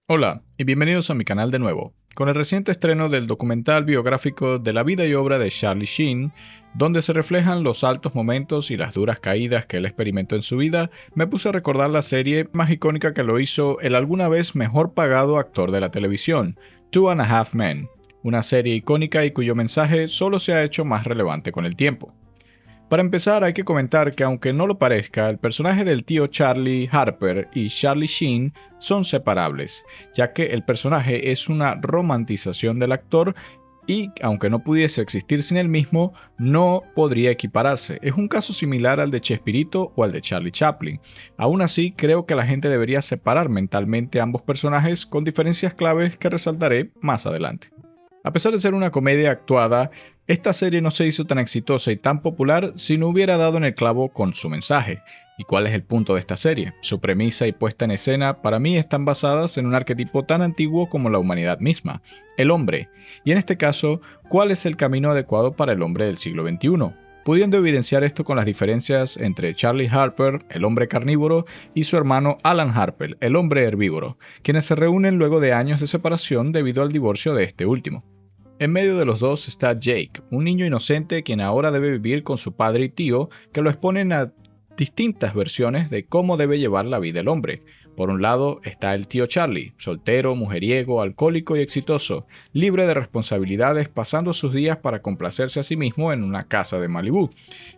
Hola y bienvenidos a mi canal de nuevo. Con el reciente estreno del documental biográfico de la vida y obra de Charlie Sheen, donde se reflejan los altos momentos y las duras caídas que él experimentó en su vida, me puse a recordar la serie más icónica que lo hizo el alguna vez mejor pagado actor de la televisión, Two and a Half Men, una serie icónica y cuyo mensaje solo se ha hecho más relevante con el tiempo. Para empezar, hay que comentar que aunque no lo parezca, el personaje del tío Charlie Harper y Charlie Sheen son separables, ya que el personaje es una romantización del actor y, aunque no pudiese existir sin él mismo, no podría equipararse. Es un caso similar al de Chespirito o al de Charlie Chaplin. Aún así, creo que la gente debería separar mentalmente ambos personajes con diferencias claves que resaltaré más adelante. A pesar de ser una comedia actuada, esta serie no se hizo tan exitosa y tan popular si no hubiera dado en el clavo con su mensaje. ¿Y cuál es el punto de esta serie? Su premisa y puesta en escena para mí están basadas en un arquetipo tan antiguo como la humanidad misma, el hombre. Y en este caso, ¿cuál es el camino adecuado para el hombre del siglo XXI? Pudiendo evidenciar esto con las diferencias entre Charlie Harper, el hombre carnívoro, y su hermano Alan Harper, el hombre herbívoro, quienes se reúnen luego de años de separación debido al divorcio de este último. En medio de los dos está Jake, un niño inocente quien ahora debe vivir con su padre y tío, que lo exponen a distintas versiones de cómo debe llevar la vida el hombre. Por un lado está el tío Charlie, soltero, mujeriego, alcohólico y exitoso, libre de responsabilidades, pasando sus días para complacerse a sí mismo en una casa de Malibú.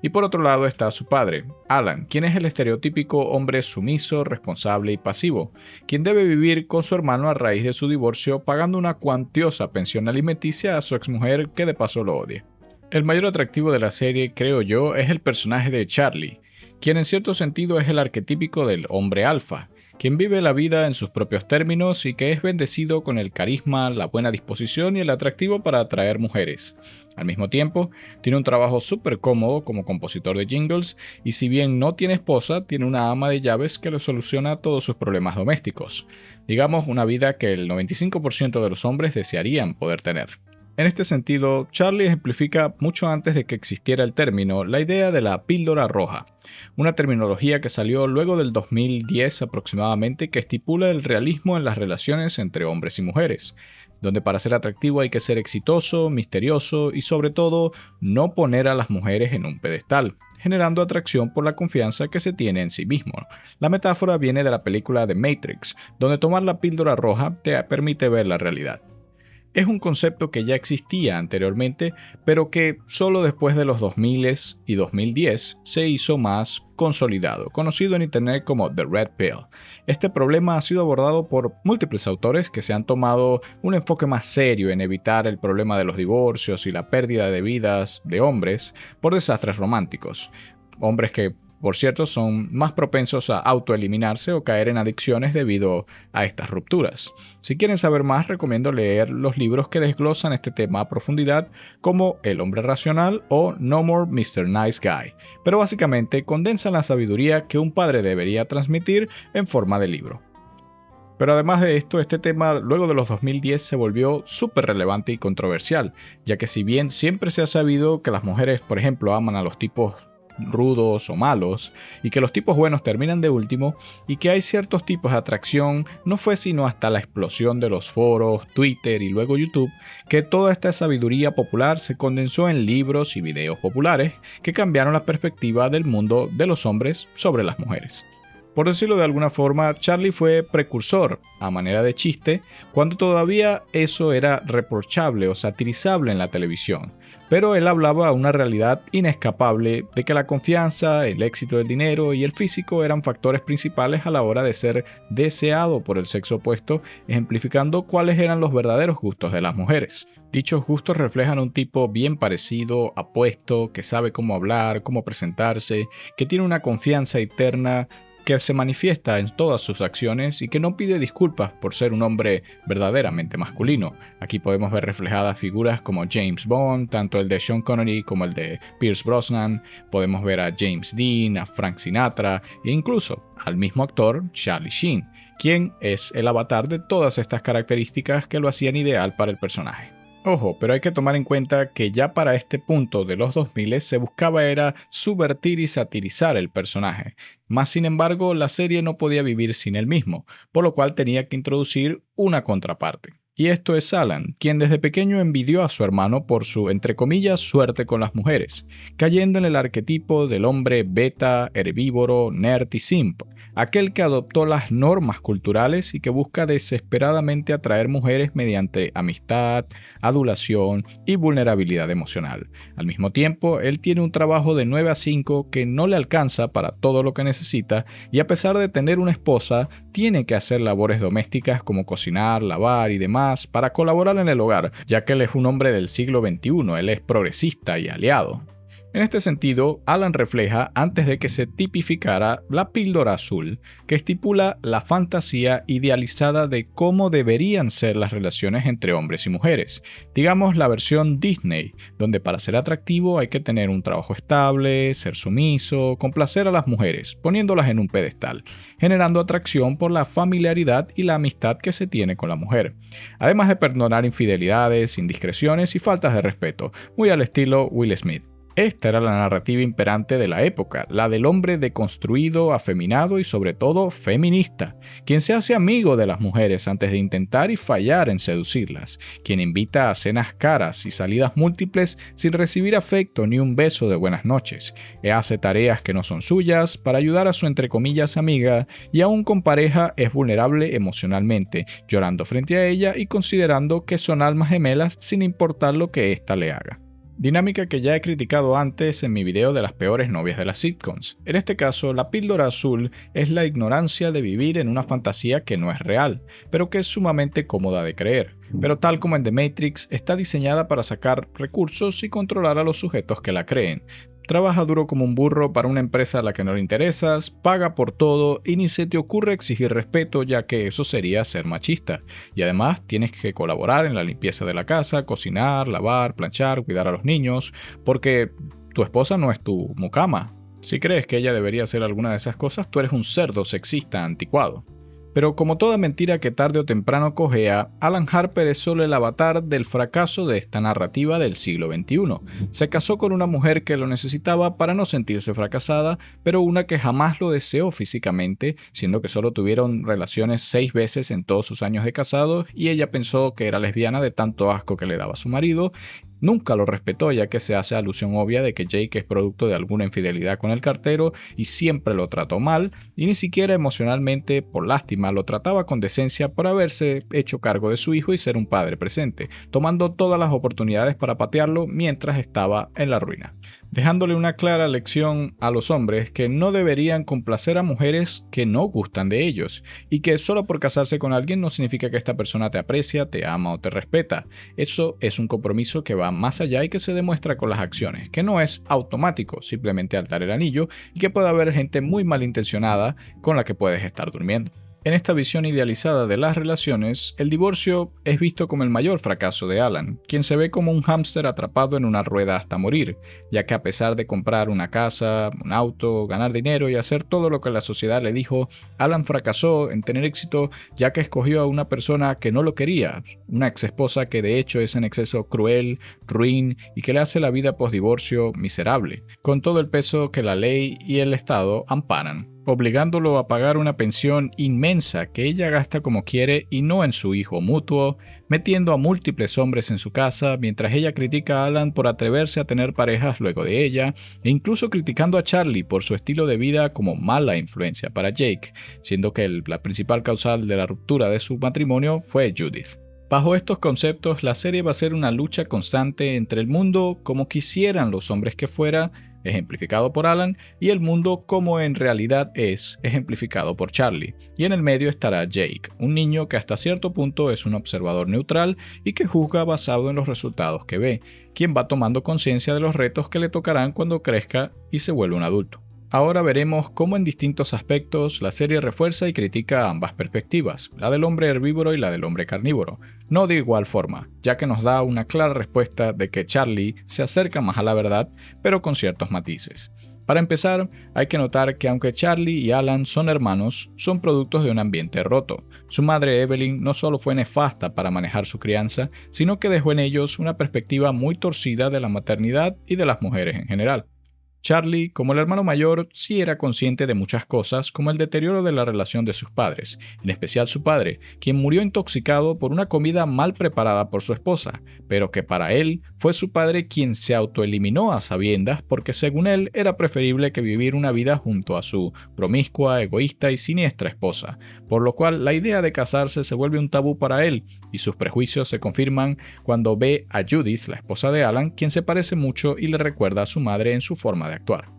Y por otro lado está su padre, Alan, quien es el estereotípico hombre sumiso, responsable y pasivo, quien debe vivir con su hermano a raíz de su divorcio, pagando una cuantiosa pensión alimenticia a su exmujer que de paso lo odia. El mayor atractivo de la serie, creo yo, es el personaje de Charlie, quien en cierto sentido es el arquetípico del hombre alfa, quien vive la vida en sus propios términos y que es bendecido con el carisma, la buena disposición y el atractivo para atraer mujeres. Al mismo tiempo, tiene un trabajo súper cómodo como compositor de jingles y si bien no tiene esposa, tiene una ama de llaves que le soluciona todos sus problemas domésticos. Digamos, una vida que el 95% de los hombres desearían poder tener. En este sentido, Charlie ejemplifica mucho antes de que existiera el término la idea de la píldora roja, una terminología que salió luego del 2010 aproximadamente que estipula el realismo en las relaciones entre hombres y mujeres, donde para ser atractivo hay que ser exitoso, misterioso y sobre todo no poner a las mujeres en un pedestal, generando atracción por la confianza que se tiene en sí mismo. La metáfora viene de la película The Matrix, donde tomar la píldora roja te permite ver la realidad. Es un concepto que ya existía anteriormente, pero que solo después de los 2000 y 2010 se hizo más consolidado, conocido en internet como The Red Pill. Este problema ha sido abordado por múltiples autores que se han tomado un enfoque más serio en evitar el problema de los divorcios y la pérdida de vidas de hombres por desastres románticos. Hombres que, por cierto, son más propensos a autoeliminarse o caer en adicciones debido a estas rupturas. Si quieren saber más, recomiendo leer los libros que desglosan este tema a profundidad, como El hombre racional o No More Mr. Nice Guy, pero básicamente condensan la sabiduría que un padre debería transmitir en forma de libro. Pero además de esto, este tema luego de los 2010 se volvió súper relevante y controversial, ya que si bien siempre se ha sabido que las mujeres, por ejemplo, aman a los tipos rudos o malos, y que los tipos buenos terminan de último, y que hay ciertos tipos de atracción, no fue sino hasta la explosión de los foros, Twitter y luego YouTube, que toda esta sabiduría popular se condensó en libros y videos populares que cambiaron la perspectiva del mundo de los hombres sobre las mujeres. Por decirlo de alguna forma, Charlie fue precursor, a manera de chiste, cuando todavía eso era reprochable o satirizable en la televisión. Pero él hablaba a una realidad inescapable de que la confianza, el éxito del dinero y el físico eran factores principales a la hora de ser deseado por el sexo opuesto, ejemplificando cuáles eran los verdaderos gustos de las mujeres. Dichos gustos reflejan un tipo bien parecido, apuesto, que sabe cómo hablar, cómo presentarse, que tiene una confianza eterna, que se manifiesta en todas sus acciones y que no pide disculpas por ser un hombre verdaderamente masculino. Aquí podemos ver reflejadas figuras como James Bond, tanto el de Sean Connery como el de Pierce Brosnan. Podemos ver a James Dean, a Frank Sinatra e incluso al mismo actor Charlie Sheen, quien es el avatar de todas estas características que lo hacían ideal para el personaje. Ojo, pero hay que tomar en cuenta que ya para este punto de los 2000 se buscaba era subvertir y satirizar el personaje. Más sin embargo, la serie no podía vivir sin él mismo, por lo cual tenía que introducir una contraparte. Y esto es Alan, quien desde pequeño envidió a su hermano por su, entre comillas, suerte con las mujeres, cayendo en el arquetipo del hombre beta, herbívoro, nerd y simp, aquel que adoptó las normas culturales y que busca desesperadamente atraer mujeres mediante amistad, adulación y vulnerabilidad emocional. Al mismo tiempo, él tiene un trabajo de 9 a 5 que no le alcanza para todo lo que necesita y a pesar de tener una esposa, tiene que hacer labores domésticas como cocinar, lavar y demás para colaborar en el hogar, ya que él es un hombre del siglo XXI, él es progresista y aliado. En este sentido, Alan refleja, antes de que se tipificara, la píldora azul, que estipula la fantasía idealizada de cómo deberían ser las relaciones entre hombres y mujeres. Digamos la versión Disney, donde para ser atractivo hay que tener un trabajo estable, ser sumiso, complacer a las mujeres, poniéndolas en un pedestal, generando atracción por la familiaridad y la amistad que se tiene con la mujer. Además de perdonar infidelidades, indiscreciones y faltas de respeto, muy al estilo Will Smith. Esta era la narrativa imperante de la época, la del hombre deconstruido, afeminado y sobre todo feminista, quien se hace amigo de las mujeres antes de intentar y fallar en seducirlas, quien invita a cenas caras y salidas múltiples sin recibir afecto ni un beso de buenas noches, hace tareas que no son suyas para ayudar a su entre comillas amiga y aún con pareja es vulnerable emocionalmente, llorando frente a ella y considerando que son almas gemelas sin importar lo que ésta le haga. Dinámica que ya he criticado antes en mi video de las peores novias de las sitcoms. En este caso, la píldora azul es la ignorancia de vivir en una fantasía que no es real, pero que es sumamente cómoda de creer. Pero tal como en The Matrix, está diseñada para sacar recursos y controlar a los sujetos que la creen. Trabaja duro como un burro para una empresa a la que no le interesas, paga por todo y ni se te ocurre exigir respeto ya que eso sería ser machista. Y además tienes que colaborar en la limpieza de la casa, cocinar, lavar, planchar, cuidar a los niños, porque tu esposa no es tu mucama. Si crees que ella debería hacer alguna de esas cosas, tú eres un cerdo sexista anticuado. Pero como toda mentira que tarde o temprano cojea, Alan Harper es solo el avatar del fracaso de esta narrativa del siglo XXI. Se casó con una mujer que lo necesitaba para no sentirse fracasada, pero una que jamás lo deseó físicamente, siendo que solo tuvieron relaciones 6 veces en todos sus años de casados y ella pensó que era lesbiana de tanto asco que le daba a su marido. Nunca lo respetó ya que se hace alusión obvia de que Jake es producto de alguna infidelidad con el cartero y siempre lo trató mal y ni siquiera emocionalmente por lástima lo trataba con decencia por haberse hecho cargo de su hijo y ser un padre presente, tomando todas las oportunidades para patearlo mientras estaba en la ruina, dejándole una clara lección a los hombres que no deberían complacer a mujeres que no gustan de ellos y que solo por casarse con alguien no significa que esta persona te aprecia, te ama o te respeta. Eso es un compromiso que va más allá y que se demuestra con las acciones, que no es automático, simplemente alzar el anillo y que puede haber gente muy malintencionada con la que puedes estar durmiendo. En esta visión idealizada de las relaciones, el divorcio es visto como el mayor fracaso de Alan, quien se ve como un hámster atrapado en una rueda hasta morir, ya que a pesar de comprar una casa, un auto, ganar dinero y hacer todo lo que la sociedad le dijo, Alan fracasó en tener éxito ya que escogió a una persona que no lo quería, una ex esposa que de hecho es en exceso cruel, ruin y que le hace la vida post-divorcio miserable, con todo el peso que la ley y el Estado amparan, obligándolo a pagar una pensión inmensa que ella gasta como quiere y no en su hijo mutuo, metiendo a múltiples hombres en su casa mientras ella critica a Alan por atreverse a tener parejas luego de ella, e incluso criticando a Charlie por su estilo de vida como mala influencia para Jake, siendo que la principal causal de la ruptura de su matrimonio fue Judith. Bajo estos conceptos, la serie va a ser una lucha constante entre el mundo como quisieran los hombres que fuera, ejemplificado por Alan, y el mundo como en realidad es, ejemplificado por Charlie. Y en el medio estará Jake, un niño que hasta cierto punto es un observador neutral y que juzga basado en los resultados que ve, quien va tomando conciencia de los retos que le tocarán cuando crezca y se vuelva un adulto. Ahora veremos cómo en distintos aspectos la serie refuerza y critica ambas perspectivas, la del hombre herbívoro y la del hombre carnívoro, no de igual forma, ya que nos da una clara respuesta de que Charlie se acerca más a la verdad, pero con ciertos matices. Para empezar, hay que notar que aunque Charlie y Alan son hermanos, son productos de un ambiente roto. Su madre Evelyn no solo fue nefasta para manejar su crianza, sino que dejó en ellos una perspectiva muy torcida de la maternidad y de las mujeres en general. Charlie, como el hermano mayor, sí era consciente de muchas cosas, como el deterioro de la relación de sus padres, en especial su padre, quien murió intoxicado por una comida mal preparada por su esposa, pero que para él fue su padre quien se autoeliminó a sabiendas porque según él era preferible que vivir una vida junto a su promiscua, egoísta y siniestra esposa, por lo cual la idea de casarse se vuelve un tabú para él, y sus prejuicios se confirman cuando ve a Judith, la esposa de Alan, quien se parece mucho y le recuerda a su madre en su forma de actuar.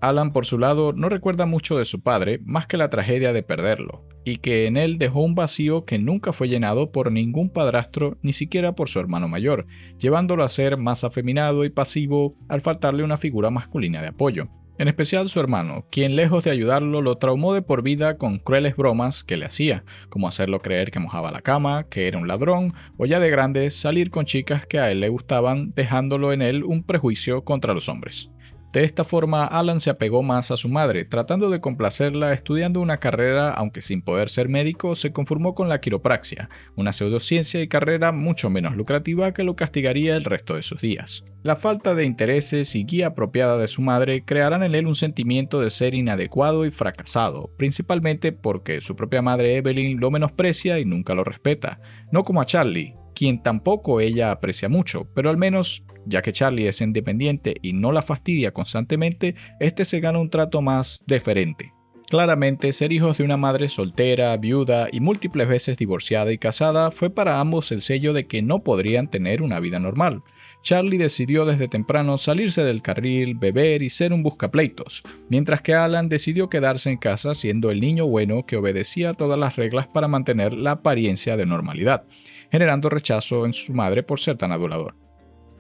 Alan, por su lado, no recuerda mucho de su padre más que la tragedia de perderlo, y que en él dejó un vacío que nunca fue llenado por ningún padrastro, ni siquiera por su hermano mayor, llevándolo a ser más afeminado y pasivo al faltarle una figura masculina de apoyo. En especial su hermano, quien lejos de ayudarlo lo traumó de por vida con crueles bromas que le hacía, como hacerlo creer que mojaba la cama, que era un ladrón, o ya de grande salir con chicas que a él le gustaban, dejándolo en él un prejuicio contra los hombres. De esta forma, Alan se apegó más a su madre, tratando de complacerla estudiando una carrera, aunque sin poder ser médico, se conformó con la quiropraxia, una pseudociencia y carrera mucho menos lucrativa que lo castigaría el resto de sus días. La falta de intereses y guía apropiada de su madre crearán en él un sentimiento de ser inadecuado y fracasado, principalmente porque su propia madre Evelyn lo menosprecia y nunca lo respeta, no como a Charlie, quien tampoco ella aprecia mucho, pero al menos, ya que Charlie es independiente y no la fastidia constantemente, este se gana un trato más deferente. Claramente, ser hijos de una madre soltera, viuda y múltiples veces divorciada y casada fue para ambos el sello de que no podrían tener una vida normal. Charlie decidió desde temprano salirse del carril, beber y ser un buscapleitos, mientras que Alan decidió quedarse en casa siendo el niño bueno que obedecía todas las reglas para mantener la apariencia de normalidad, generando rechazo en su madre por ser tan adulador.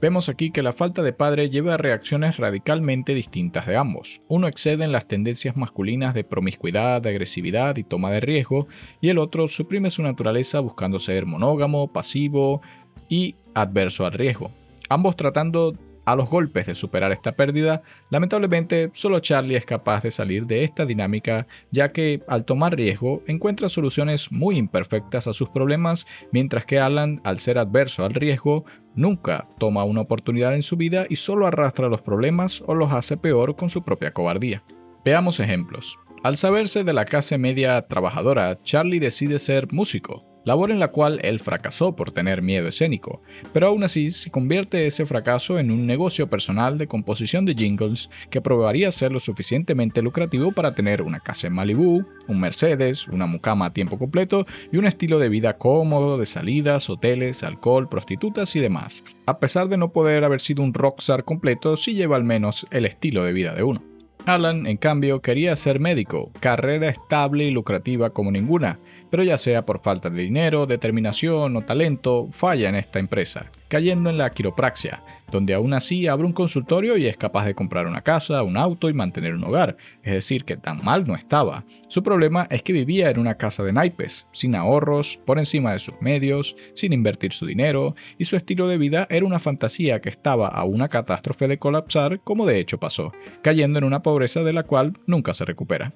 Vemos aquí que la falta de padre lleva a reacciones radicalmente distintas de ambos. Uno excede en las tendencias masculinas de promiscuidad, de agresividad y toma de riesgo, y el otro suprime su naturaleza buscando ser monógamo, pasivo y adverso al riesgo. Ambos tratando a los golpes de superar esta pérdida. Lamentablemente, solo Charlie es capaz de salir de esta dinámica, ya que al tomar riesgo encuentra soluciones muy imperfectas a sus problemas, mientras que Alan, al ser adverso al riesgo, nunca toma una oportunidad en su vida y solo arrastra los problemas o los hace peor con su propia cobardía. Veamos ejemplos. Al saberse de la clase media trabajadora, Charlie decide ser músico, labor en la cual él fracasó por tener miedo escénico, pero aún así se convierte ese fracaso en un negocio personal de composición de jingles que probaría ser lo suficientemente lucrativo para tener una casa en Malibú, un Mercedes, una mucama a tiempo completo y un estilo de vida cómodo de salidas, hoteles, alcohol, prostitutas y demás. A pesar de no poder haber sido un rockstar completo, sí lleva al menos el estilo de vida de uno. Alan, en cambio, quería ser médico, carrera estable y lucrativa como ninguna, pero ya sea por falta de dinero, determinación o talento, falla en esta empresa, cayendo en la quiropraxia, donde aún así abre un consultorio y es capaz de comprar una casa, un auto y mantener un hogar, es decir, que tan mal no estaba. Su problema es que vivía en una casa de naipes, sin ahorros, por encima de sus medios, sin invertir su dinero, y su estilo de vida era una fantasía que estaba a una catástrofe de colapsar, como de hecho pasó, cayendo en una pobreza de la cual nunca se recupera.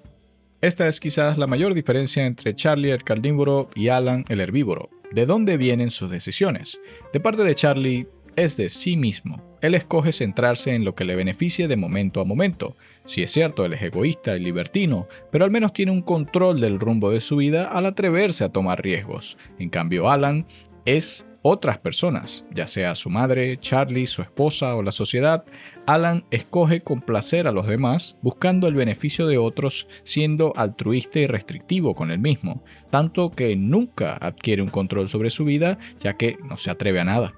Esta es quizás la mayor diferencia entre Charlie el carnívoro y Alan el herbívoro. ¿De dónde vienen sus decisiones? De parte de Charlie, es de sí mismo. Él escoge centrarse en lo que le beneficie de momento a momento. Si es cierto, él es egoísta y libertino, pero al menos tiene un control del rumbo de su vida al atreverse a tomar riesgos. En cambio, Alan es otras personas, ya sea su madre, Charlie, su esposa o la sociedad. Alan escoge complacer a los demás buscando el beneficio de otros, siendo altruista y restrictivo con él mismo, tanto que nunca adquiere un control sobre su vida, ya que no se atreve a nada.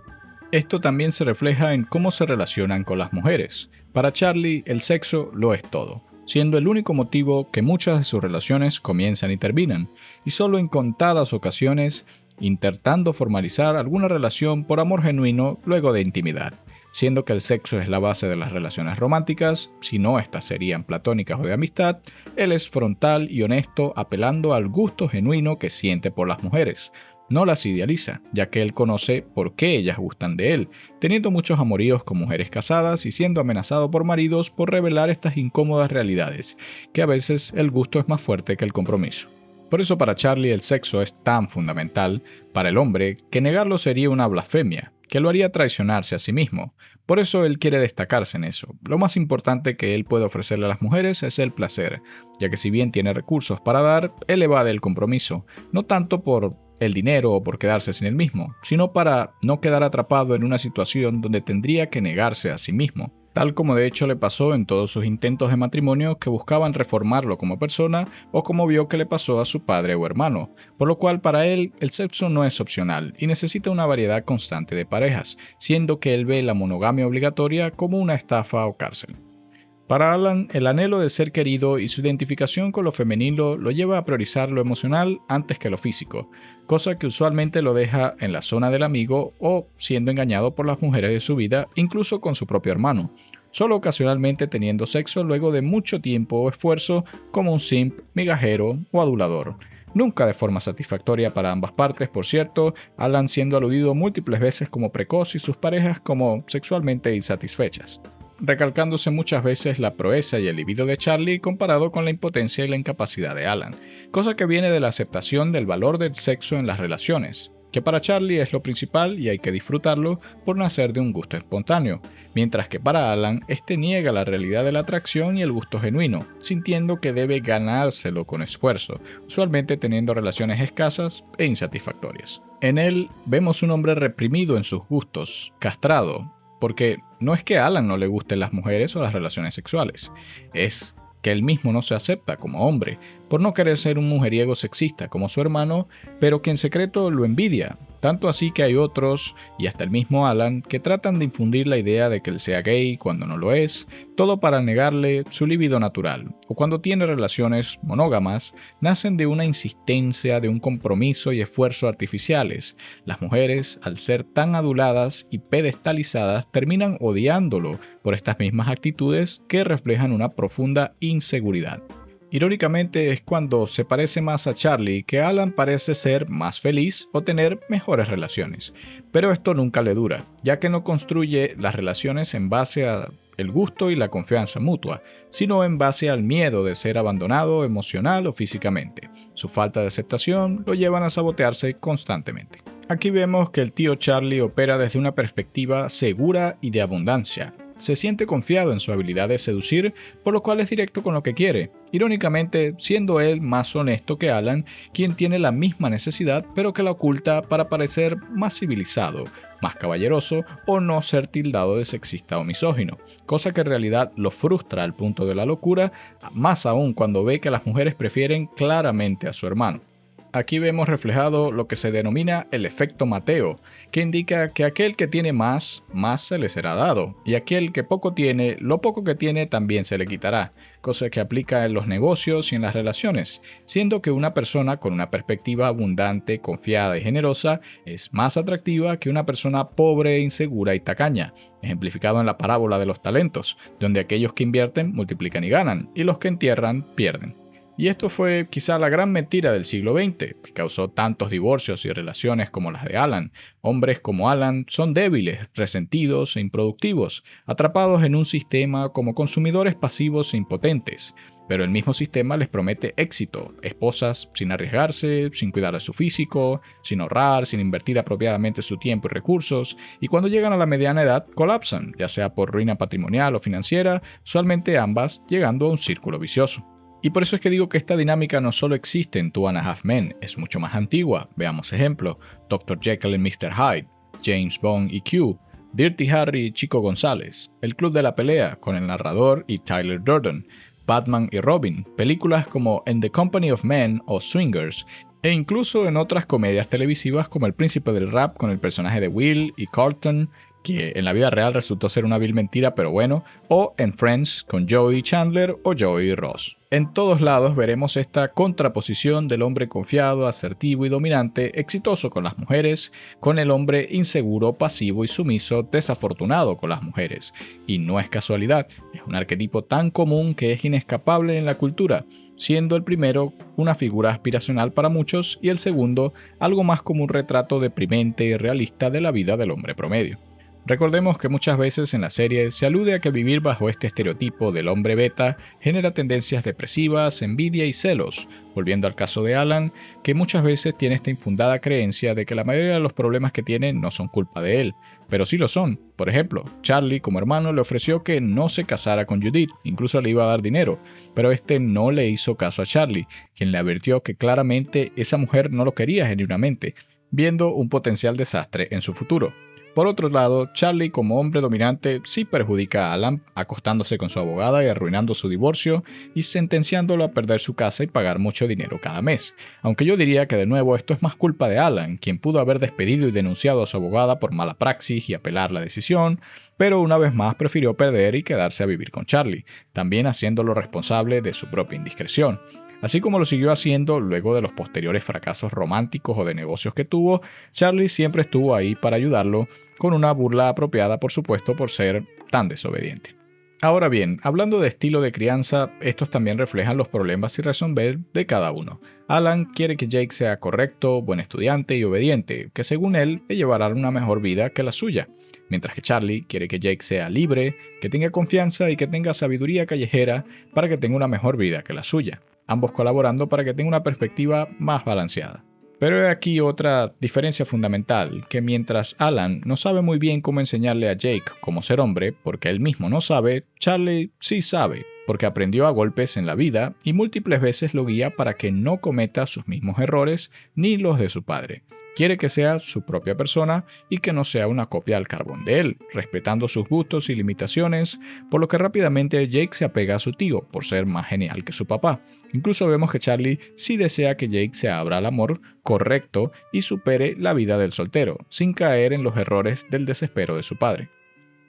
Esto también se refleja en cómo se relacionan con las mujeres. Para Charlie, el sexo lo es todo, siendo el único motivo que muchas de sus relaciones comienzan y terminan, y solo en contadas ocasiones intentando formalizar alguna relación por amor genuino luego de intimidad, siendo que el sexo es la base de las relaciones románticas, si no estas serían platónicas o de amistad. Él es frontal y honesto, apelando al gusto genuino que siente por las mujeres, no las idealiza, ya que él conoce por qué ellas gustan de él, teniendo muchos amoríos con mujeres casadas y siendo amenazado por maridos por revelar estas incómodas realidades, que a veces el gusto es más fuerte que el compromiso. Por eso para Charlie el sexo es tan fundamental para el hombre que negarlo sería una blasfemia, que lo haría traicionarse a sí mismo. Por eso él quiere destacarse en eso. Lo más importante que él puede ofrecerle a las mujeres es el placer, ya que si bien tiene recursos para dar, él evade el compromiso, no tanto por el dinero o por quedarse sin el mismo, sino para no quedar atrapado en una situación donde tendría que negarse a sí mismo. Tal como de hecho le pasó en todos sus intentos de matrimonio que buscaban reformarlo como persona o como vio que le pasó a su padre o hermano, por lo cual para él el sexo no es opcional y necesita una variedad constante de parejas, siendo que él ve la monogamia obligatoria como una estafa o cárcel. Para Alan, el anhelo de ser querido y su identificación con lo femenino lo lleva a priorizar lo emocional antes que lo físico, cosa que usualmente lo deja en la zona del amigo o siendo engañado por las mujeres de su vida, incluso con su propio hermano, solo ocasionalmente teniendo sexo luego de mucho tiempo o esfuerzo como un simp, migajero o adulador. Nunca de forma satisfactoria para ambas partes, por cierto, Alan siendo aludido múltiples veces como precoz y sus parejas como sexualmente insatisfechas, recalcándose muchas veces la proeza y el libido de Charlie comparado con la impotencia y la incapacidad de Alan, cosa que viene de la aceptación del valor del sexo en las relaciones, que para Charlie es lo principal y hay que disfrutarlo por nacer de un gusto espontáneo, mientras que para Alan este niega la realidad de la atracción y el gusto genuino, sintiendo que debe ganárselo con esfuerzo, usualmente teniendo relaciones escasas e insatisfactorias. En él vemos un hombre reprimido en sus gustos, castrado, porque no es que a Alan no le gusten las mujeres o las relaciones sexuales, es que él mismo no se acepta como hombre, por no querer ser un mujeriego sexista como su hermano, pero que en secreto lo envidia, tanto así que hay otros, y hasta el mismo Alan, que tratan de infundir la idea de que él sea gay cuando no lo es, todo para negarle su libido natural, o cuando tiene relaciones monógamas, nacen de una insistencia, de un compromiso y esfuerzo artificiales. Las mujeres, al ser tan aduladas y pedestalizadas, terminan odiándolo por estas mismas actitudes que reflejan una profunda inseguridad. Irónicamente es cuando se parece más a Charlie que Alan parece ser más feliz o tener mejores relaciones. Pero esto nunca le dura, ya que no construye las relaciones en base a el gusto y la confianza mutua, sino en base al miedo de ser abandonado emocional o físicamente. Su falta de aceptación lo llevan a sabotearse constantemente. Aquí vemos que el tío Charlie opera desde una perspectiva segura y de abundancia. Se siente confiado en su habilidad de seducir, por lo cual es directo con lo que quiere, irónicamente siendo él más honesto que Alan, quien tiene la misma necesidad pero que la oculta para parecer más civilizado, más caballeroso o no ser tildado de sexista o misógino, cosa que en realidad lo frustra al punto de la locura, más aún cuando ve que las mujeres prefieren claramente a su hermano. Aquí vemos reflejado lo que se denomina el efecto Mateo, que indica que aquel que tiene más se le será dado, y aquel que poco tiene, lo poco que tiene también se le quitará, cosa que aplica en los negocios y en las relaciones, siendo que una persona con una perspectiva abundante, confiada y generosa es más atractiva que una persona pobre, insegura y tacaña, ejemplificado en la parábola de los talentos, donde aquellos que invierten multiplican y ganan, y los que entierran pierden. Y esto fue quizá la gran mentira del siglo XX, que causó tantos divorcios y relaciones como las de Alan. Hombres como Alan son débiles, resentidos e improductivos, atrapados en un sistema como consumidores pasivos e impotentes. Pero el mismo sistema les promete éxito, esposas sin arriesgarse, sin cuidar de su físico, sin ahorrar, sin invertir apropiadamente su tiempo y recursos, y cuando llegan a la mediana edad colapsan, ya sea por ruina patrimonial o financiera, usualmente ambas llegando a un círculo vicioso. Y por eso es que digo que esta dinámica no solo existe en Two and a Half Men, es mucho más antigua. Veamos ejemplo: Dr. Jekyll y Mr. Hyde, James Bond y Q, Dirty Harry y Chico González, El Club de la Pelea con el narrador y Tyler Durden, Batman y Robin, películas como In the Company of Men o Swingers, e incluso en otras comedias televisivas como El Príncipe del Rap con el personaje de Will y Carlton, que en la vida real resultó ser una vil mentira, pero bueno, o en Friends con Joey Chandler o Joey Ross. En todos lados veremos esta contraposición del hombre confiado, asertivo y dominante, exitoso con las mujeres, con el hombre inseguro, pasivo y sumiso, desafortunado con las mujeres. Y no es casualidad, es un arquetipo tan común que es inescapable en la cultura. siendo el primero una figura aspiracional para muchos y el segundo algo más como un retrato deprimente y realista de la vida del hombre promedio. Recordemos que muchas veces en la serie se alude a que vivir bajo este estereotipo del hombre beta genera tendencias depresivas, envidia y celos, volviendo al caso de Alan, que muchas veces tiene esta infundada creencia de que la mayoría de los problemas que tiene no son culpa de él, pero sí lo son. Por ejemplo, Charlie como hermano le ofreció que no se casara con Judith, incluso le iba a dar dinero, pero este no le hizo caso a Charlie, quien le advirtió que claramente esa mujer no lo quería genuinamente, viendo un potencial desastre en su futuro. Por otro lado, Charlie como hombre dominante sí perjudica a Alan, acostándose con su abogada y arruinando su divorcio y sentenciándolo a perder su casa y pagar mucho dinero cada mes. Aunque yo diría que de nuevo esto es más culpa de Alan, quien pudo haber despedido y denunciado a su abogada por mala praxis y apelar la decisión, pero una vez más prefirió perder y quedarse a vivir con Charlie, también haciéndolo responsable de su propia indiscreción. Así como lo siguió haciendo luego de los posteriores fracasos románticos o de negocios que tuvo, Charlie siempre estuvo ahí para ayudarlo, con una burla apropiada por supuesto por ser tan desobediente. Ahora bien, hablando de estilo de crianza, estos también reflejan los problemas y resolver de cada uno. Alan quiere que Jake sea correcto, buen estudiante y obediente, que según él le llevará una mejor vida que la suya, mientras que Charlie quiere que Jake sea libre, que tenga confianza y que tenga sabiduría callejera para que tenga una mejor vida que la suya, ambos colaborando para que tenga una perspectiva más balanceada. Pero hay aquí otra diferencia fundamental, que mientras Alan no sabe muy bien cómo enseñarle a Jake cómo ser hombre, porque él mismo no sabe, Charlie sí sabe, porque aprendió a golpes en la vida y múltiples veces lo guía para que no cometa sus mismos errores ni los de su padre. Quiere que sea su propia persona y que no sea una copia al carbón de él, respetando sus gustos y limitaciones, por lo que rápidamente Jake se apega a su tío por ser más genial que su papá. Incluso vemos que Charlie sí desea que Jake se abra al amor correcto y supere la vida del soltero, sin caer en los errores del desespero de su padre.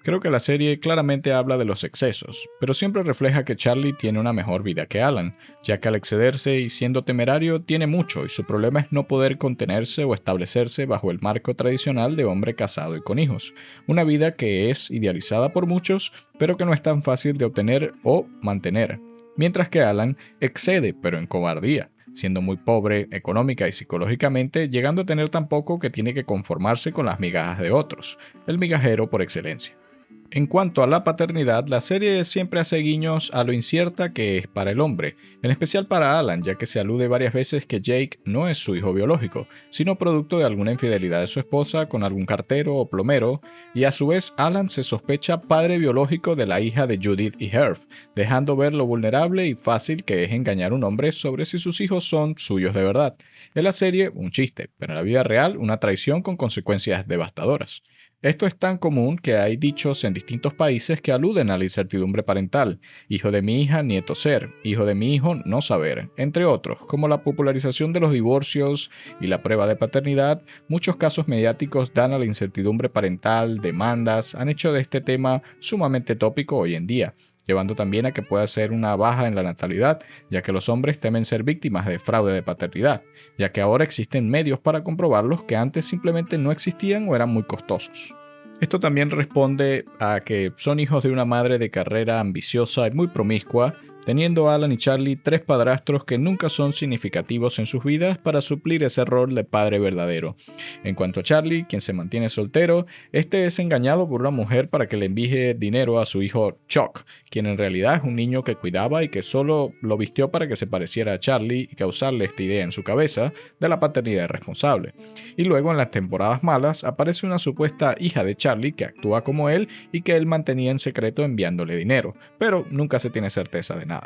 Creo que la serie claramente habla de los excesos, pero siempre refleja que Charlie tiene una mejor vida que Alan, ya que al excederse y siendo temerario tiene mucho y su problema es no poder contenerse o establecerse bajo el marco tradicional de hombre casado y con hijos, una vida que es idealizada por muchos, pero que no es tan fácil de obtener o mantener, mientras que Alan excede pero en cobardía, siendo muy pobre económica y psicológicamente, llegando a tener tan poco que tiene que conformarse con las migajas de otros, el migajero por excelencia. En cuanto a la paternidad, la serie siempre hace guiños a lo incierta que es para el hombre, en especial para Alan, ya que se alude varias veces que Jake no es su hijo biológico, sino producto de alguna infidelidad de su esposa con algún cartero o plomero, y a su vez Alan se sospecha padre biológico de la hija de Judith y Herb, dejando ver lo vulnerable y fácil que es engañar a un hombre sobre si sus hijos son suyos de verdad. En la serie, un chiste, pero en la vida real, una traición con consecuencias devastadoras. Esto es tan común que hay dichos en distintos países que aluden a la incertidumbre parental, hijo de mi hija, nieto ser, hijo de mi hijo, no saber, entre otros, como la popularización de los divorcios y la prueba de paternidad. Muchos casos mediáticos dan a la incertidumbre parental, demandas, han hecho de este tema sumamente tópico hoy en día, llevando también a que pueda ser una baja en la natalidad, ya que los hombres temen ser víctimas de fraude de paternidad, ya que ahora existen medios para comprobarlos que antes simplemente no existían o eran muy costosos. Esto también responde a que son hijos de una madre de carrera ambiciosa y muy promiscua, teniendo Alan y Charlie tres padrastros que nunca son significativos en sus vidas para suplir ese rol de padre verdadero. En cuanto a Charlie, quien se mantiene soltero, este es engañado por una mujer para que le envíe dinero a su hijo Chuck, quien en realidad es un niño que cuidaba y que solo lo vistió para que se pareciera a Charlie y causarle esta idea en su cabeza de la paternidad responsable. Y luego en las temporadas malas aparece una supuesta hija de Charlie que actúa como él y que él mantenía en secreto enviándole dinero, pero nunca se tiene certeza de nada.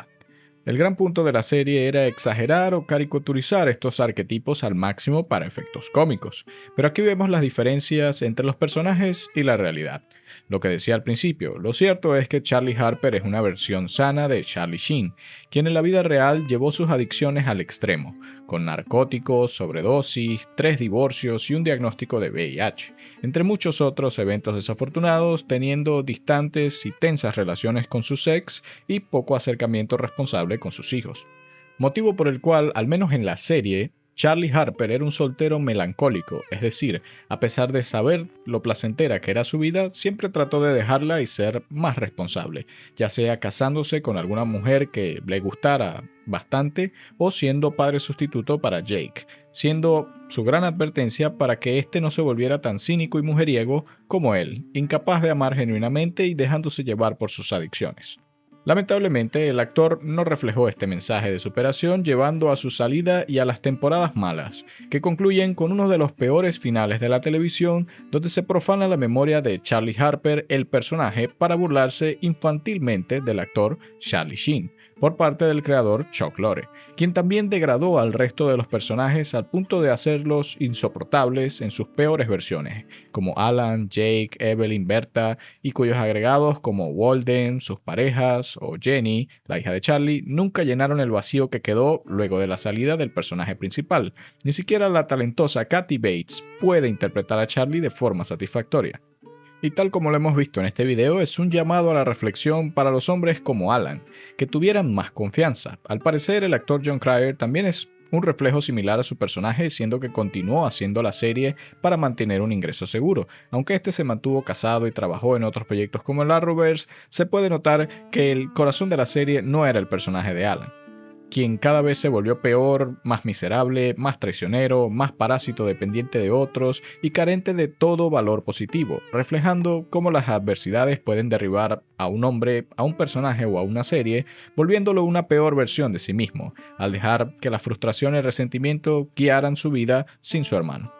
El gran punto de la serie era exagerar o caricaturizar estos arquetipos al máximo para efectos cómicos, pero aquí vemos las diferencias entre los personajes y la realidad. Lo que decía al principio, lo cierto es que Charlie Harper es una versión sana de Charlie Sheen, quien en la vida real llevó sus adicciones al extremo, con narcóticos, sobredosis, 3 divorcios y un diagnóstico de VIH, entre muchos otros eventos desafortunados, teniendo distantes y tensas relaciones con sus ex y poco acercamiento responsable con sus hijos. Motivo por el cual, al menos en la serie, Charlie Harper era un soltero melancólico, es decir, a pesar de saber lo placentera que era su vida, siempre trató de dejarla y ser más responsable, ya sea casándose con alguna mujer que le gustara bastante o siendo padre sustituto para Jake, siendo su gran advertencia para que éste no se volviera tan cínico y mujeriego como él, incapaz de amar genuinamente y dejándose llevar por sus adicciones. Lamentablemente, el actor no reflejó este mensaje de superación, llevando a su salida y a las temporadas malas, que concluyen con uno de los peores finales de la televisión, donde se profana la memoria de Charlie Harper, el personaje, para burlarse infantilmente del actor Charlie Sheen, por parte del creador Chuck Lorre, quien también degradó al resto de los personajes al punto de hacerlos insoportables en sus peores versiones, como Alan, Jake, Evelyn, Berta, y cuyos agregados como Walden, sus parejas o Jenny, la hija de Charlie, nunca llenaron el vacío que quedó luego de la salida del personaje principal. Ni siquiera la talentosa Kathy Bates puede interpretar a Charlie de forma satisfactoria. Y tal como lo hemos visto en este video, es un llamado a la reflexión para los hombres como Alan, que tuvieran más confianza. Al parecer, el actor Jon Cryer también es un reflejo similar a su personaje, siendo que continuó haciendo la serie para mantener un ingreso seguro. Aunque este se mantuvo casado y trabajó en otros proyectos como el Arrowverse, se puede notar que el corazón de la serie no era el personaje de Alan, quien cada vez se volvió peor, más miserable, más traicionero, más parásito dependiente de otros y carente de todo valor positivo, reflejando cómo las adversidades pueden derribar a un hombre, a un personaje o a una serie, volviéndolo una peor versión de sí mismo, al dejar que la frustración y el resentimiento guiaran su vida sin su hermano.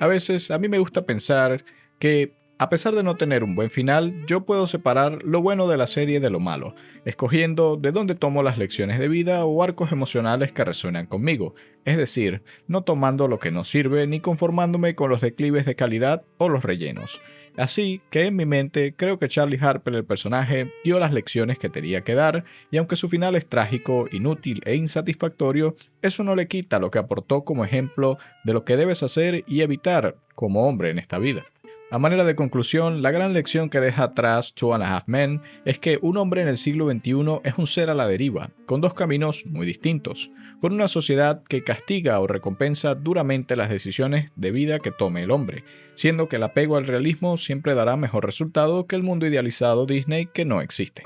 A veces a mí me gusta pensar que a pesar de no tener un buen final, yo puedo separar lo bueno de la serie de lo malo, escogiendo de dónde tomo las lecciones de vida o arcos emocionales que resuenan conmigo, es decir, no tomando lo que no sirve ni conformándome con los declives de calidad o los rellenos. Así que en mi mente creo que Charlie Harper, el personaje, dio las lecciones que tenía que dar, y aunque su final es trágico, inútil e insatisfactorio, eso no le quita lo que aportó como ejemplo de lo que debes hacer y evitar como hombre en esta vida. A manera de conclusión, la gran lección que deja atrás Two and a Half Men es que un hombre en el siglo XXI es un ser a la deriva, con dos caminos muy distintos, con una sociedad que castiga o recompensa duramente las decisiones de vida que tome el hombre, siendo que el apego al realismo siempre dará mejor resultado que el mundo idealizado Disney que no existe.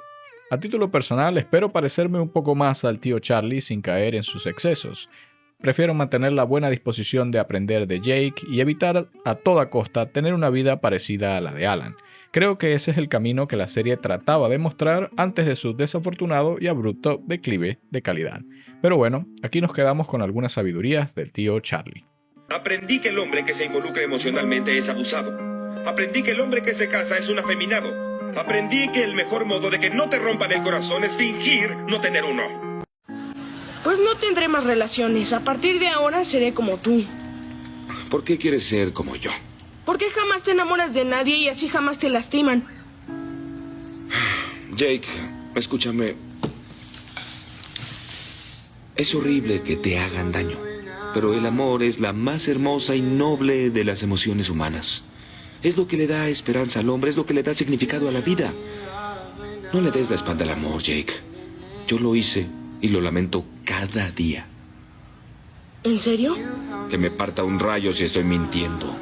A título personal, espero parecerme un poco más al tío Charlie sin caer en sus excesos. Prefiero mantener la buena disposición de aprender de Jake y evitar a toda costa tener una vida parecida a la de Alan. Creo que ese es el camino que la serie trataba de mostrar antes de su desafortunado y abrupto declive de calidad. Pero bueno, aquí nos quedamos con algunas sabidurías del tío Charlie. Aprendí que el hombre que se involucra emocionalmente es abusado. Aprendí que el hombre que se casa es un afeminado. Aprendí que el mejor modo de que no te rompan el corazón es fingir no tener uno. Pues no tendré más relaciones. A partir de ahora seré como tú. ¿Por qué quieres ser como yo? Porque jamás te enamoras de nadie y así jamás te lastiman. Jake, escúchame. Es horrible que te hagan daño, pero el amor es la más hermosa y noble de las emociones humanas. Es lo que le da esperanza al hombre, es lo que le da significado a la vida. No le des la espalda al amor, Jake. Yo lo hice y lo lamento cada día. ¿En serio? Que me parta un rayo si estoy mintiendo.